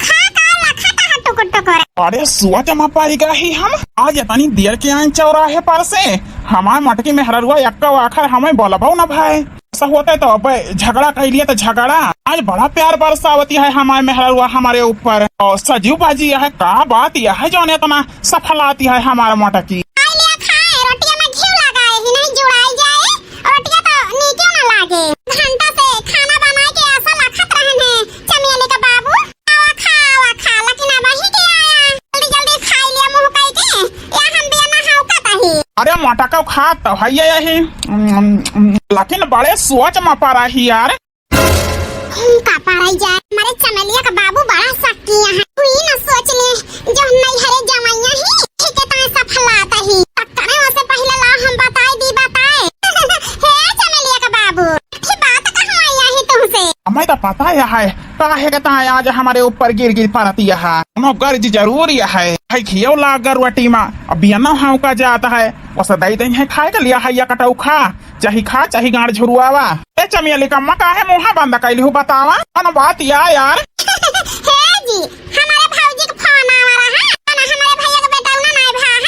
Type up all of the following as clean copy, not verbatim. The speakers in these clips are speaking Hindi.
खा का लखा ता टुकुर टुकुर। अरे सुआ जमा पाई गई हम आज इतनी देर के आए चौराहे पर से हमारे मटकी में हररुआ यक्का आखिर हमें बोलबो ना भाई। ऐसा होता है तो अब झगड़ा कर लिया तो झगड़ा आज बड़ा प्यार बरसावती है हमारे मेहरुआ हमारे ऊपर और सजीव बाजी है का बात यह है जो इतना सफल आती है हमारे मटकी। रोटियां में घी लगाए ही नहीं जुड़ाई जाए रोटियां तो नीचे ना लागे घंटा से खाना बनाए के ऐसा लखत रहन है चमेली का बाबू आवा खा लेकिन अब ही के आया जल्दी जल्दी खाई लिया मुंह कई के या हम भी ना हाउका ही। अरे मटका खा तो है यही लेकिन बड़े सोच में पा रही यार का पाराई जाए हमारे चमेलिया का बाबू बड़ा शक्ति है हुई ना सोच ले जो नहीं हरे जमाइया ही ठीक है तो सफल आता ही पक्का उससे पहले ला हम बताए हे चमेलिया का बाबू की बात कहां आई है तुमसे हमें तो पता है काहे कहता है आज हमारे ऊपर गिर पड़ती है गर्ज जरूरी है खियो ला गरुआटी में अब बिना हाउ का जाता है उसे दई दई है खाए के लिया है या कटाऊ खा चाहे गाड़ झुरुआवा ए चमेली का मका है मुहा बंद कैली हूँ बतावा कौन बात यार हे जी हमारे भाऊजी का फोन आ रहा है हमारे भैया का बेटा उना नहीं भा है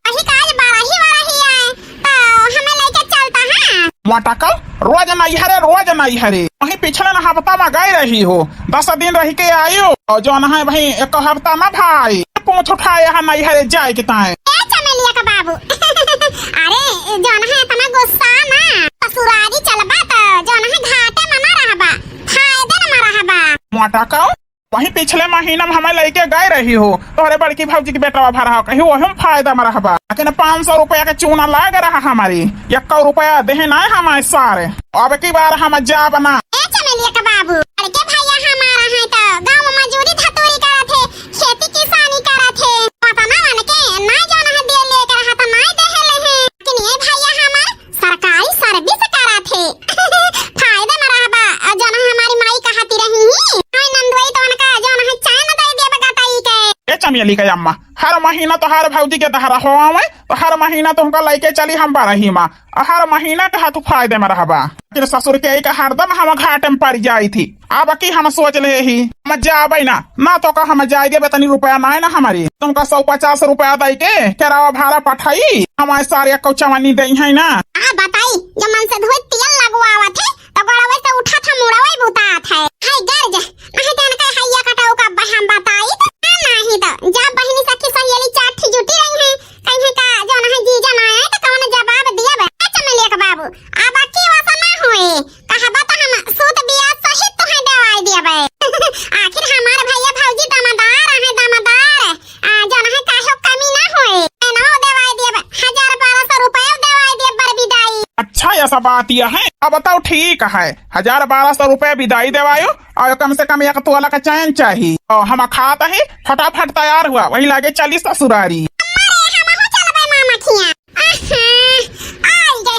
वही काज बारही है तो हमें लेके चलता है मटका रोज नहीं हरे वही पिछले ना हफ्ता में गई रही हो 10 दिन रह के आयो और जो ना है भाई एक हफ्ता ना भाई पूछ उठाए नहीं हरे जाए कितना है चमेलिया का बाबू अरे जो ना है तना गुस्सा ना ससुरारी चलबा तो जो ना है घाटे में ना रहबा फायदे में रहबा मटका वही पिछले महीना में हमें लेके गए रही हो तोहरे बड़की भौजी की बेटा भरा कहीं वही फायदा में रहबा लेकिन 500 रुपया के चूना लाग रहा हमारी 1 रुपया दे ना हमारे सारे अब की बार हम जा बना चमेलिया का बाबू अरे के भैया हमारा है तो गांव में मजूरी धतूरी करत है खेती किसानी करत है पता ना मन के ना जाना है दे लेकर रहा तो नहीं दे ले है लेकिन ये भैया हमार सरकारी सर्विस करत है फायदे में रहबा जो ना हमारी माई कहती रही हाय नंदोई तो उनका जो ना है चाय न दे देबे गटाई के ए चमेली का अम्मा हर महीना तो हर भौजी के दहरा हो तो हर महीना तुमका लेके चली हम बारही माँ हर महीना का हाथ फायदे में रहबा फिर ससुर के एक हरदम हम घाटे में पड़ जाई थी अब की हम सोच ले ही हम जाबे ना तो का हम जाएंगे बेतनी रुपया ना है ना हमारी तुमका 150 रुपया दे के केरावा भाड़ा पठाई हमारे सारे कौचवानी दे है ना बताई जब मन से धोई तेल लगवावा थे तो गड़वे से उठा था मुड़ावे बुतात है हाय गर्ज नहीं तो इनका हैया कटाऊ का हम बताई तो नहीं तो जब बहनी सखी सहेली चाठी जुटी रही है कहीं का जो ना जीजा ना आए तो कौन जवाब दिया बे चमेलिया का बाबू अब की वासा ना होए कहबा तो हम सूत बिया सहित तो है दवाई दिया बे आखिर हमारे भैया भौजी दमदार है दमदार जो ना काहे कमी ना होए ना दवाई दिया बे 1000-1200 रुपया दवाई दिया बर विदाई। अच्छा ऐसा बात यह है अब बताओ ठीक है 1000-1200 रुपया विदाई देवायो और कम से कम 1 तोला का चैन चाहिए और हम खाता है फटाफट तैयार हुआ वही लागे चली ससुरारी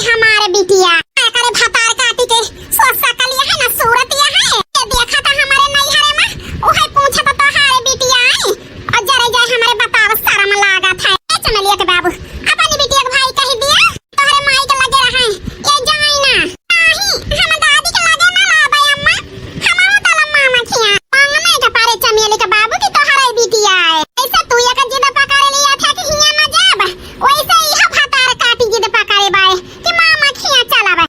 हमारे बिटिया करे भतार काटी के सोसा कलिया है ना सूरत ये है देखा था हमारे नैहरे में ओहे पूछा तो हारे बिटिया आई और जरे जाए हमारे बताव शर्म लागा था चमेलिया के बाबू अपनी बिटिया के भाई कह दिया तोहरे माई के लगे रहा ये जाई ना नहीं हम दादी के लगे ना लाबे अम्मा हमारो तला मामा खिया मांगने के पारे चमेली के बाबू की तोहरे बिटिया है ऐसा तू या का जिद पकड़ लिया था कि हिया ना जाब वैसे ही भतार काटी जिद पकड़े बाए कि मामा खिया चला बे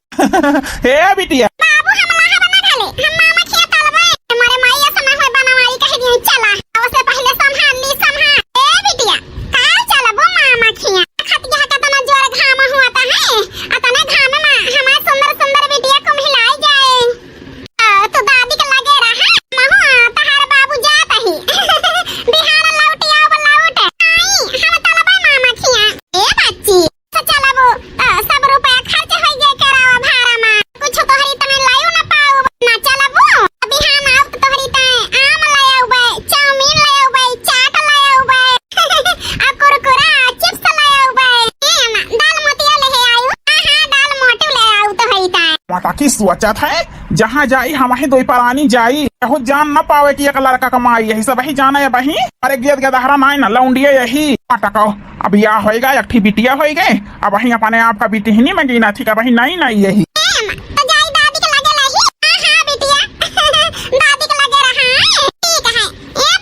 हे बिटिया बाबू हम लाहा बना खाले हम मामा खिया तलबे हमारे माईया से ना होय बनवाई कह दिए चला उससे पहले संभाल ए बिटिया का चलबो मामा खिया खतिया का तना जोर घाम हुआता है अतने घाम में हमारे सुंदर सुंदर बिटिया को मिलाई जाए तो दादी के लगे रहा महु तहार बाबू जाता ही बिहार लौटिया लौट नहीं हम तलबे मामा खिया ए बच्ची तो चलबो सब रुपया खर्च हो गए करावा भाड़ा में कुछ तोहरी तने लायो ना पाऊ ना चलबो बिहान आउ तो तोहरी तने आम लायो बे चाउमीन लायो बे चाट लायो बे आ कुरकुरा चिप्स लायो बे दाल मोतिया ले आयो हां दाल मोटू ले आउ तोहरी तने माता की सोचत है जहाँ जाई हमारे दो परानी जाई बहुत जान न पावे कि एक लड़का कमाई यही सब ही जाना है बही अरे गेद गदहरा ना ना लौंडिये यही टको अब या होएगा एक ठी बिटिया हो गए अब वही अपने आप का बिटी ही नहीं मंगी ना थी का वही नहीं यही तो जाई दादी के लगे लही हां बिटिया दादी के लगे रहा ठीक है ए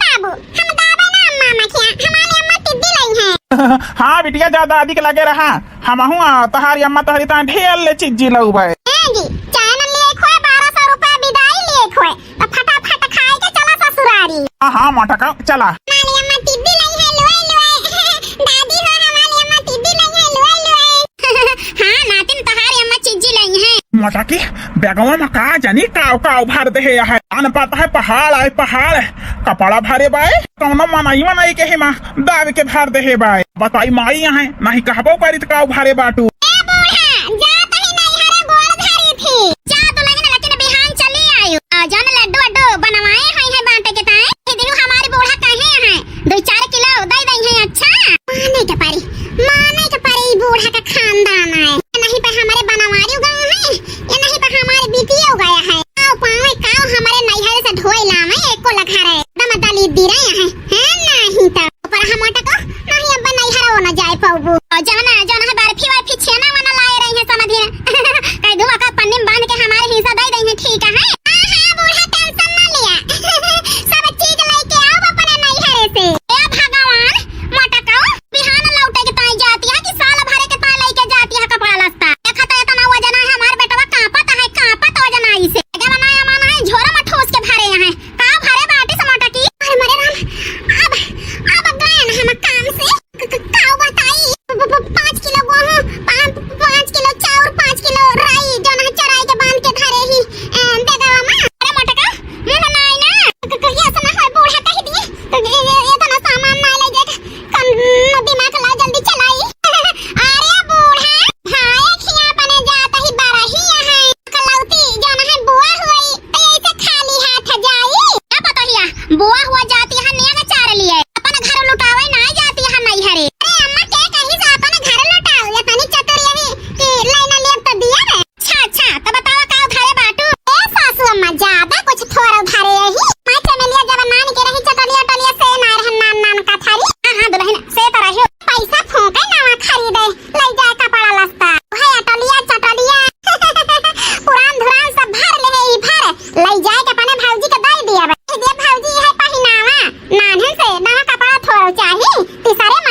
हाँ बिटिया जा दादी के लगे रहा हम तहारी अम्मा तहरी ता ढेर ले चीज लऊ भाई जी चाय न लिए खोए 1200 रुपया विदाई लिए खोए तो फटाफट खाए के चला ससुरारी। हाँ मटका चला। हमारी अम्मा टिड्डी लाई है लुए लुए दादी हो हमारी अम्मा टिड्डी लाई है लुए लुए। हाँ नातिन तहारी अम्मा चीजी लाई है मटकी बैगवा में का जानी काव काव भर दे है अन पता है पहाड़ आए पहाड़ कपड़ा भरे बाय कौनो मनाई के हिमा दाव के भर दे बाय बताई माई यहाँ नहीं कहबो करी काव भरे बाटू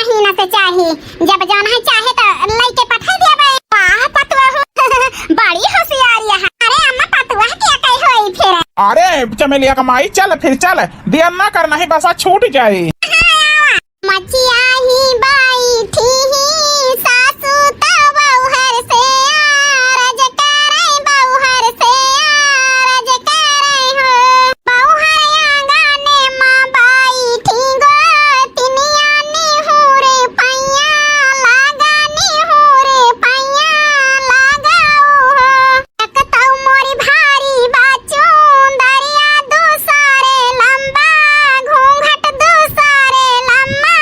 जब जाना है चाहे तो लइके पठा दिया वाह पतवा बड़ी होशियारी है। अरे अम्मा पतवा क्या कही होई फिर। अरे चमेलिया कमाई चल फिर चल देर ना करना है बसा छूट जाए। मचिया ही बाई थी सासू तब हर से आरज करे बहुहर से आरज करे हो बहुहर आंगने मां बाई थी गो तिनिया नी हो रे पैया लगानी हो रे पैया लगाओ हो तकतौ मोरी भारी बाचूं दरिया दूसरे लंबा घूंघट दूसरे लंबा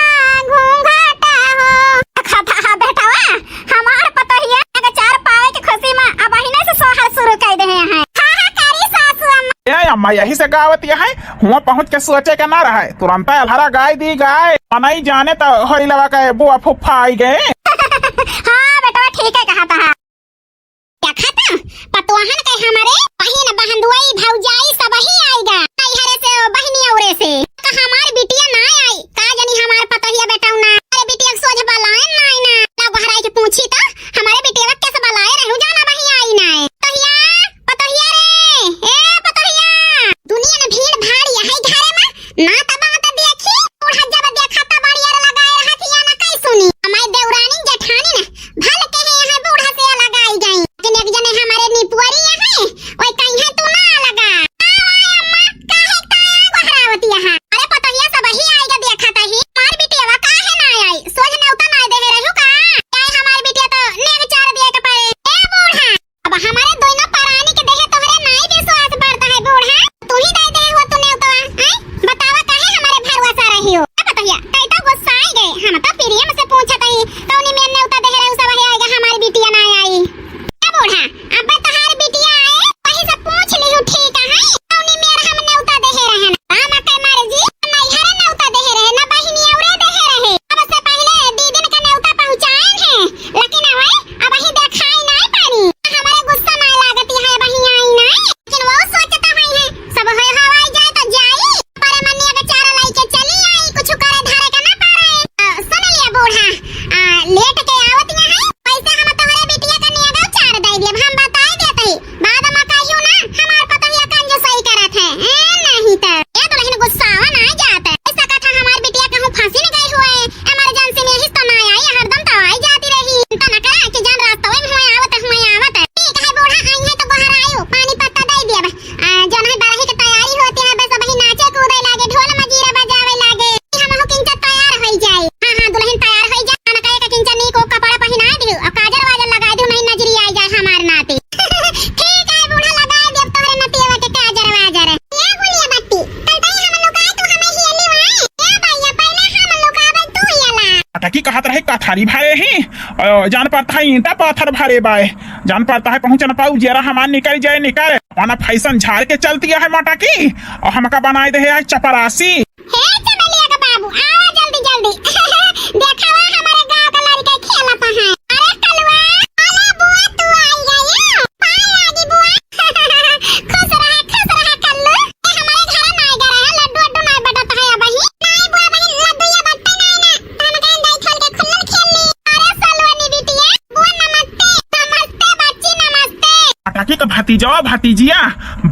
अम्मा यही से गावत है हुआ पहुँच के सोचे के ना रहे तुरंत अलहरा गाय दी गाय नहीं जाने तो हरी लगा के बुआ फुफा आई गए। हाँ बेटा ठीक है कहा था क्या खाता पतवाहन के हमारे बहन बहनदुई भौजाई सब ही आएगा हरे से बहनी औरे से हमार बिटिया ना आई का जानी हमार पतहिया बेटा ना अरे बिटिया सोच बलाए ना ना बहराई के पूछी तो हमारे बिटिया कैसे बलाए रहू जाना बही आई ना पतहिया रे ए पतहिया दुनिया में भीड़ भाड़ यही घरे में ना तबा त देखी बूढ़ा जब देखा त बड़िया लगाए रहत या ना कई सुनी हमारी देवरानी जेठानी ना भल के है यहां बूढ़ा से लगाई गई लेकिन एक जने हमारे निपुअरी है ओए कहीं है तू ना लगा अम्मा काहे ताया गाड़ी भरे ही जान पड़ता है ईंटा पत्थर भरे बाय जान पड़ता है पहुंच न पाऊ जरा हमार निकल जाए निकल अपना फैशन झाड़ के चलती है माटा की और हमका बनाए दे है चपरासी। हे चमेलिया का बाबू आओ जल्दी जल्दी देखावा हमारे गांव का लड़का खेलता है। अरे कलवा अरे बुआ तू आई गई पाई लागी बुआ खुश रहा कल्लू ए हमारे घर ना आ गया है लड्डू अड्डू ना बटता है अबही नहीं बुआ बहन लड्डू या बटता नहीं ना हम गांव दाई खेल के खुल्लल खेल ली। अरे सलवानी बिटिया बुआ नमस्ते नमस्ते बच्ची नमस्ते टाकी का भतीजा भतीजिया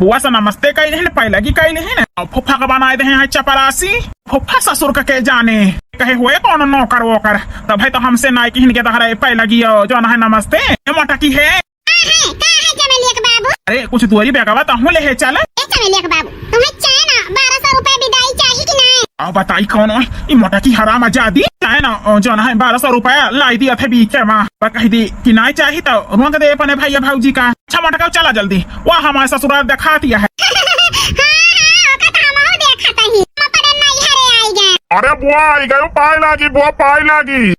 बुआ से नमस्ते कहले हैं पहले की कहले हैं फुफा का बनाए दे हैं चपरासी फुफा ससुर का के जाने कहे हुए कौन नौकर वोकर तब है तो हमसे नाई की हिनके तहरा पहले की जो ना है नमस्ते मोटा की है चमेलिया का बाबू। अरे कुछ दूरी बेगवा तो ले है चल चमेलिया का बाबू तुम्हें चाहे ना 1200 रुपए विदाई चाहिए कि नहीं? अब बताई कौन ये मोटा की हराम आजादी चाहे ना जो ना है 1200 रुपया लाई दिया थे बीच माँ कही दी कि नहीं चाहिए तो रोक दे अपने भैया भाजी का। अच्छा मोटा चला जल्दी वह हमारे ससुराल दिखा दिया है। अरे बुआ आई गयो पाई लागी बुआ पाई लागी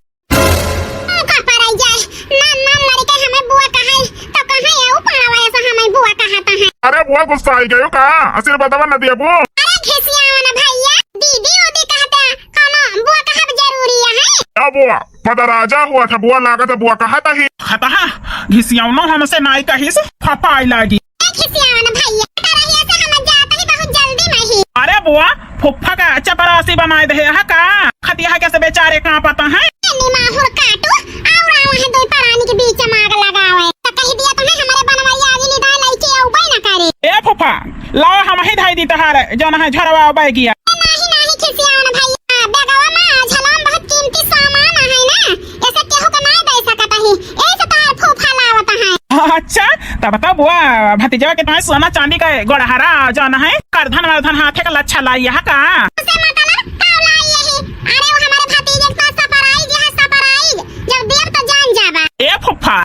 अरे बुआ गुस्सा आई गयो का आशीर्वाद न दिया बुआ बुआ पता राजा हुआ था बुआ लागत है बुआ कहा था ही खाता घिसियानो हमसे नाई कही से फपा आई लागी। अरे बुआ फुफ्फा का चपरासी बनाए दे है का खतिया कैसे बेचारे कहाँ पता है ए फुफ्फा लाओ हम ही धाई दी तहार जो ना है झरवा बाय किया अच्छा तब बता बुआ भतीजा के तुम्हें सोना चांदी का गोड़हारा जाना है करधन वर्धन हाथे का लच्छा लाई है का ए फुफ्फा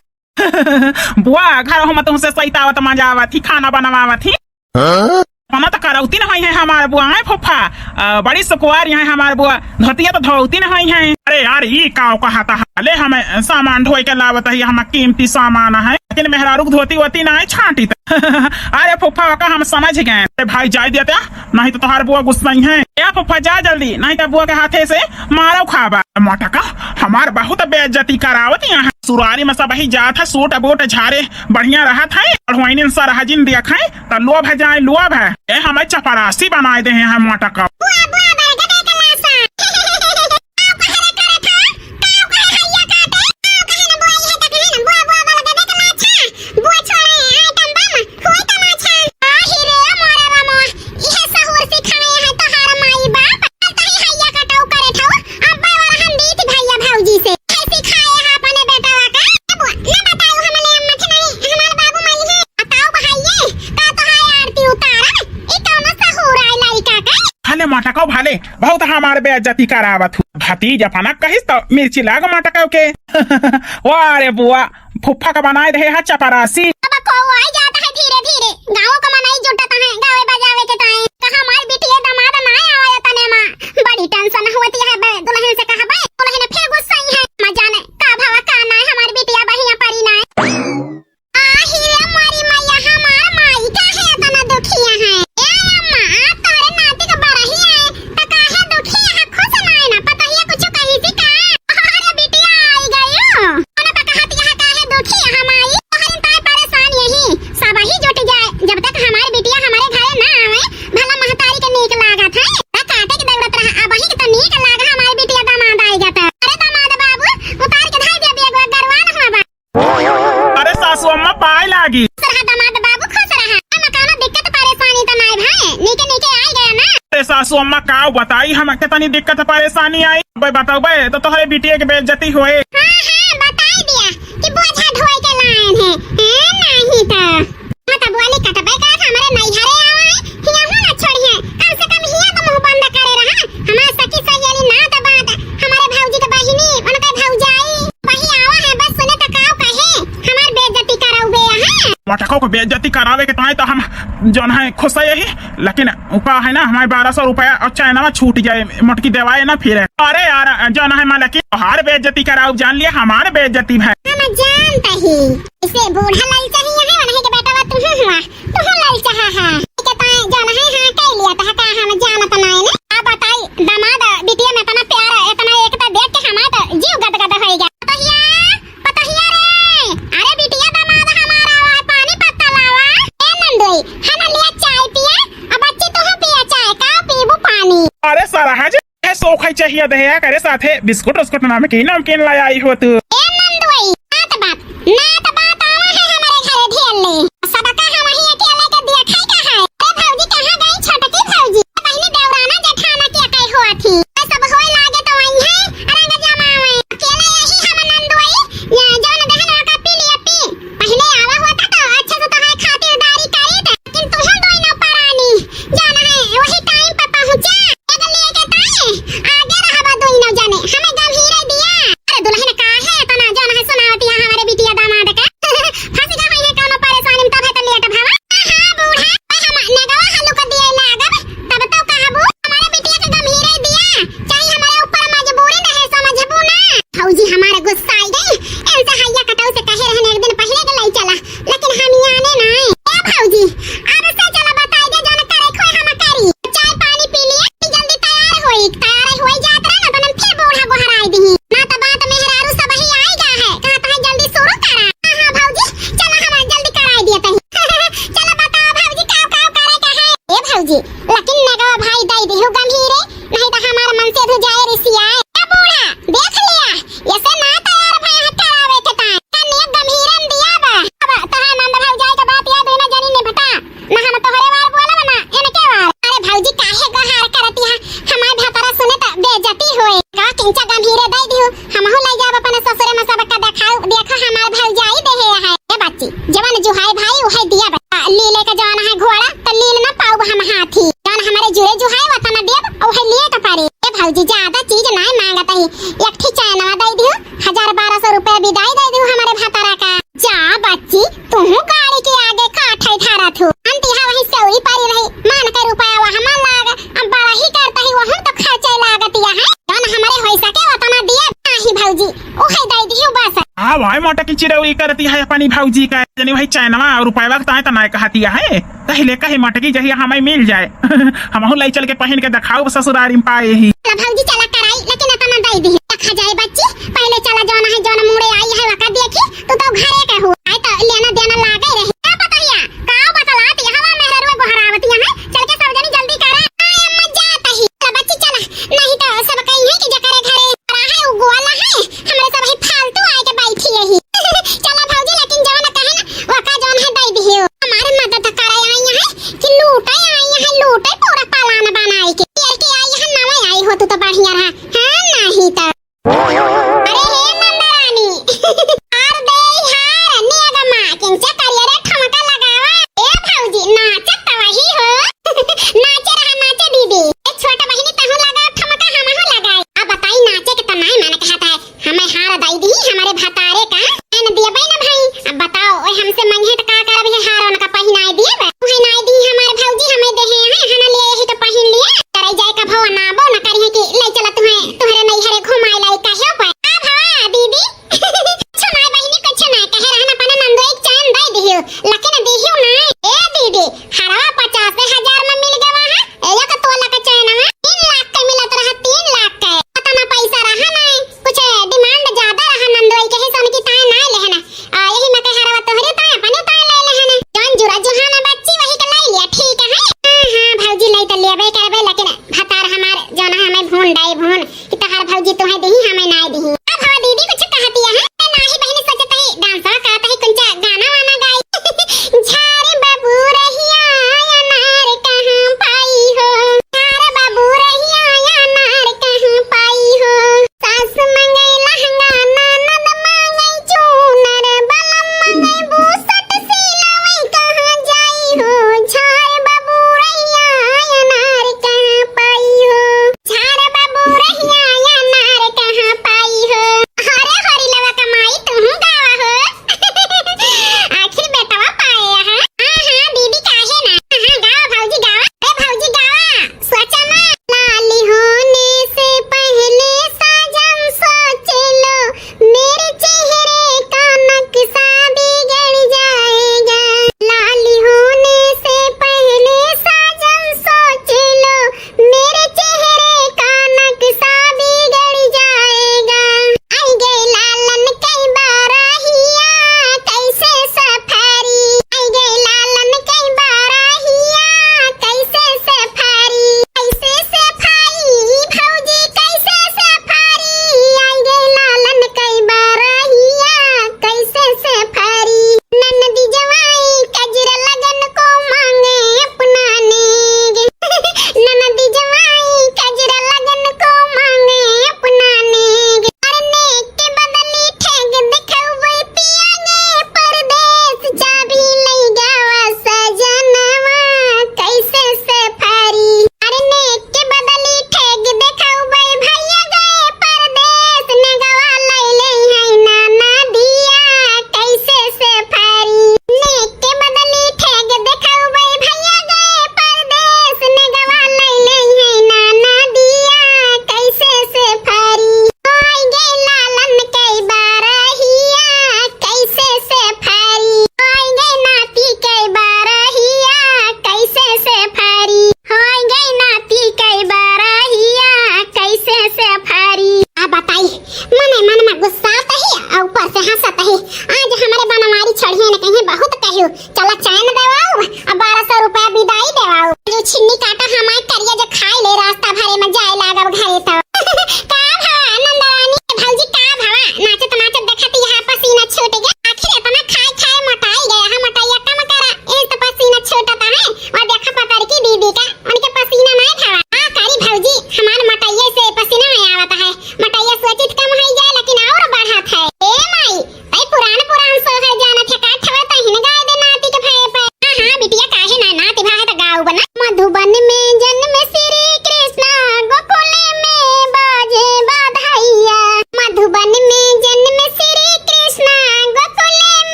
बुआ घर हम तुमसे सहितावत मजावा थी खाना बनावा थी खाना तो करौती न है हमारे बुआ है फुफ्फा बड़ी सुकुआर यहाँ हमारे बुआ धोतिया तो धोती न है। अरे यार ये काव कहा था ले हमें सामान ढोई के लावत है हम कीमती सामान है लेकिन मेहरारू धोती वोती ना छाटी अरे फुफ्फा का हम समझ गए अरे भाई जाय देते नहीं तो तुम्हारे बुआ गुस्सा ही है। या फुफ्फा जा जल्दी नहीं तो बुआ के हाथे से मारो खाबा मोटा का हमार बहुत बेइज्जती करावत यहाँ सुरारी में सब ही जात है सूट बूट झारे बढ़िया रहा था और सरहजिन देखा है तो लोभ है जाए लोभ है ए हमें चपरासी बनाए दे हैं मोटा का। मटका भाले बहुत हमारे बेइज्जती करावत भतीज अपना कहिस तो मिर्ची लाग मटका के वारे बुआ फुफ्फा का बनाए रहे है चपरासी धीरे धीरे गाँव का मनाई जुटता है गावे बजावे के टाइम कहा हमारी बिटिया दामाद ना आया तने मां बड़ी टेंशन होती है बे दुल्हन से कहा बे दुल्हन फिर गुस्सा ही है मैं जाने का भावा का ना है हमारी बिटिया बहिया परी ना आहिरे मारी मैया हमार माई का है तना दुखिया है ए अम्मा आप तोरे नाती का बरही है त काहे दुखिया है खुश ना है ना पता ही कुछ कही सी का अरे बिटिया आई गयो ना पता हती है काहे दुखिया हमारी हरिन ताई परेशान यही सब ही जुट जाए जब तक हमारी बिटिया हमारे घर ना आवे भला महतारी के नीक लागत है त काटे की जरूरत रहा अब ही तो नीक लागा हमारी बिटिया दामाद आई जाता। अरे दामाद बाबू उतार के धाई दे बेगवा गरवा न होबा। अरे सासू अम्मा पाई लागी दामाद बाबू खुश रहा मकान दिक्कत परेशानी तो नहीं भाई नीके नीके आई गया ना। अरे सासू अम्मा का बताई हम कितनी दिक्कत परेशानी आई बताओ बे तो तुम्हारे बिटिया के बेइज्जती हुए। हां बताई दिया कि बोझा ढोई के लायन है नहीं तो मत बोली कटबे का हमारे नहीं हरे आवा है हिया हो ना छोड़िए कम से कम हिया तो मुंह बंद करे रहा हमारे सखी सहेली ना तो बात हमारे भौजी के बहिनी उनके भौजाई वही आवा है बस सुने तो काव कहे हमार बेइज्जती कराउबे है मटका को बेइज्जती करावे के तो हम जौन है खुश है यही, लेकिन उका है ना हमारे 1200 रुपया और चाइना में छूट जाए, मटकी देवाए ना फिर। अरे यार जौन है माला की हमारे बेइज्जती कराओ, जान लिया हमारे बेइज्जती भाई। हम जानता ही इसे बूढ़ा लाल चाहिए है वही के बेटा वा तुम हुआ तुम लाल चाहा है के ताए जौन है हां कह लिया था का हम जानत नहीं ने। आप बताई दामाद बिटिया में इतना प्यार इतना एकता देख के हमारा जीव गदगद हो गया। पतहिया रे, अरे बिटिया दामाद हमारा है पानी पत्ता लावा ए नंदोई हना लिया चाय पिया अब बच्ची तू पिया चाय का पीबू पानी। अरे सारा है सोखा चाहिए दहिया करे साथे बिस्कुट उस्कुट नमकीन लाई आई हो तू। ए नंदोई ना बात आवा है हमारे घरे ढेर ले सबका हम ही अकेले के दिया खाई का है। अरे भौजी कहां गई छोटकी भौजी पहले देवराना जेठाना के कई हुआ थी सब होए लागे तो वही है रंग जमावे अकेले यही हम नंदोई या जौन दहन का पी लिया पी पहले आवा होता तो अच्छे से तो है खातिरदारी करी थे लेकिन तुम दोई ना परानी जाना है वही टाइम पे पहुंचा एक लेके ताए आगे रहबा दोई ना जाने हमें गंभीर दिया। अरे दुल्हन का है तना जौन है सुनावती है हमारे बिटिया दामाद का फांसी का है कोनो परेशानी में तब है तो लेट भावा हां बूढ़ा हम नगवा हल्लू कर दिए लागब तब तो कहबू हमारे बिटिया के गंभीर दिया चाहे हमारे ऊपर मजबूरी नहीं समझबू ना। भौजी हमारे गुस्सा आई गई ऐसा हैया कटाऊ से कहे रहने एक दिन पहले के लाई चला लेकिन हम आने नहीं। ए भौजी अब से चला बताई दे जौन करे खोई हम करी चाय पानी पी लिया जल्दी तैयार होई जात रहे ना तो फिर बूढ़ा गोहराई दी ना तो बात मेहरारू सब ही आएगा है कहता है जल्दी शुरू करा। हां भौजी चला हम जल्दी कराई दिए तही चला बताओ भौजी का करे का है। ए भौजी लेकिन नगवा भाई दई दिहु गंभीरे नहीं तो हमार मन से धु जाए रिसिया ए बूढ़ा देख लिया ऐसे ना तैयार भई है करावे के ताए कन्या गंभीरन दिया बा अब तहा नंद भौजाई का बात याद होना जानी ने बेटा ना हम तोहरे वार बोला ना एने के वार। अरे भौजी काहे गहार करती है हमार भतरा सुने त बेइज्जती होए का किंचा गंभीरे दई दिहु हमहु ले जाब अपन ससुरे में सब का देखाऊ देखो हमार भौजाई देहे है। ए बच्ची जवान जुहाई भाई उहे दिया बा लीले का जवान है घोड़ा त लील ना पाऊ हम हाथी जवान हमारे जुरे जुहाई वतन देब उहे लिए त पारे। ए भौजी ज्यादा चीज नहीं मांगत ही एक ठी चाय नवा दई दिहु 1200 रुपया विदाई दई दिहु हमारे भतरा का। जा बच्ची तू गाड़ी के आगे काठै धारा थू अंतिहा वही सौरी पारी रही मान के रुपया वहां मन लाग अब बड़ा ही करता ही वहां तो खर्चे लागत या है जौन हमारे होई सके वतना दिए नाही भौजी ओहे दई दिहु बस। हाँ भाई मोटा की चिरौरी करती है अपनी भौजी का जनी भाई चाइनवा और रुपया वक्त आए तो ना कहती है कहले कहे मटकी जहिया हमें मिल जाए हम लाई चल के पहन के दिखाओ ससुरारी में पाए ही। भौजी चला कराई लेकिन इतना दई दी रखा जाए बच्ची पहले चला जौन है जौन मुड़े आई है वका देखी तू तो घरे के हो आई तो लेना देना लागे रहे का पतैया का बतलात यहां मेहरवे गोहरावत यहां चल के सब जनी जल्दी करे आय अम्मा जात ही बच्ची चला नहीं तो सब कहीं है कि जकरे घरे रहा है उ गोला है हमरे सब ही फालतू आए के बैठी रही चला भौजी लेकिन जौन कहे ना वका जौन है दई दियो हमारे मदद करे आई है कि लूटे आई है लूटे पूरा पालान बनाई के आई है नवा आई हो तू तो बढ़िया रहा हां नहीं तो। अरे हे नंदरानी हार दे हार नियगमा किंचा करिया रे ठमका लगावा ए भौजी नाचत त वही हो नाचे रहा नाचे दीदी एक छोटा बहिनी तहु लगाओ ठमका हमहु लगाई अब बताई नाचे के त नहीं माने कहता है हमें हार दई दी हमारे भतारे का एन दिए बई ना भाई अब बताओ ओए हमसे मंगे त का करब है हार उनका पहिनाई दिए बे उहे नाई दी हमारे भौजी हमें देहे हैं हना लिए यही तो पहिन लिए करे जाए का भव ना बो ना करी है कि ले चला तुम्हारे नहीं हरे घुमाई लाई कहियो पर आ भवा दीदी कुछ ना बहिनी कुछ ना कहे रहना पना नंदो एक चांद दई दियो लेकिन दियो ना ए दीदी हरवा 50,000 में मिल गवा है एक तोला का चैन में 3 लाख का मिलत रहा 3 लाख का पता पैसा रहा नहीं कुछ डिमांड ज्यादा रहा नंदो के है सोन की ताए ना लेना यही में कह हरवा तोहरे ताए अपने ताए ले लेना जान जुरा जुहाना बच्ची वही का ले लिया ठीक है हां भौजी ले त लेबे करबे लेकिन भतार हमार जौन हमें भून डाई भून कि तहार भौजी तोहे देही हमें ना देही अब हवा दीदी कुछ कहती है नाही बहनी सोचत है डांसवा कहता है कुंचा गाना वाना गाई झारे बाबू रहिया अनार कहां पाई हो झारे बाबू रहिया अनार कहां पाई हो सास मंगई लहंगा ननद मंगई चूनर बलम मंगई बूसट सिलवई कहां जाई हो झारे बाबू रहिया अनार कहां पाई हो झारे बाबू रहिया अनार कहां पाई हो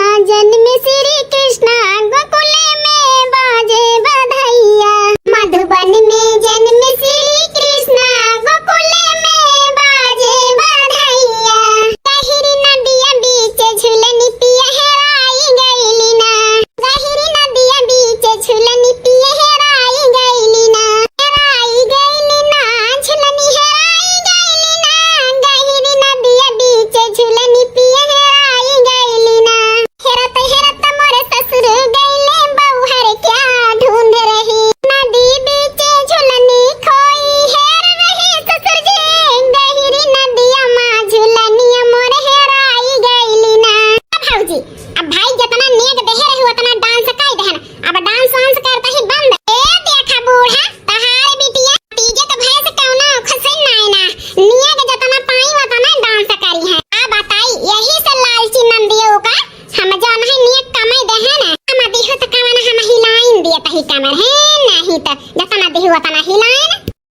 जन्म श्री कृष्ण गोकुल में बाजे बधाइया मधुबन में जन्म श्री कृष्ण गोकुल में बाजे बधाइया गहिरी नदिया बीच झूलनी पिया हेराई गईली ना गहिरी नदिया बीच झूलनी पिया हेराई गईली ना झूलनी हेराई गईली ना गहिरी नदिया बीच झूलनी पिया हेराई गईली ना हेरत हेरत मोरे ससुर गईले बौहर क्या ढूंढ रही नदी बीच झूलनी खोई हेर रही ससुर जी गहिरी नदिया मां झूलनी मोरे हेराई गईली ना भौजी अब भाई जितना नेक देहे रही उतना डांस काई देहन अब डांस वांस करता ही बंद ए देखा बूढ़ा तहारे बिटिया तीजे के भय से कौना खसे नायना नियक जितना पाई उतना डांस करी है आ बताई यही से लालची नंदियों का हम जौन है नियत कमाई देहे ना हम दिहो त कमाना हम हिलाइन दिए तही कमर है नहीं त जितना दिहो उतना हिलाइन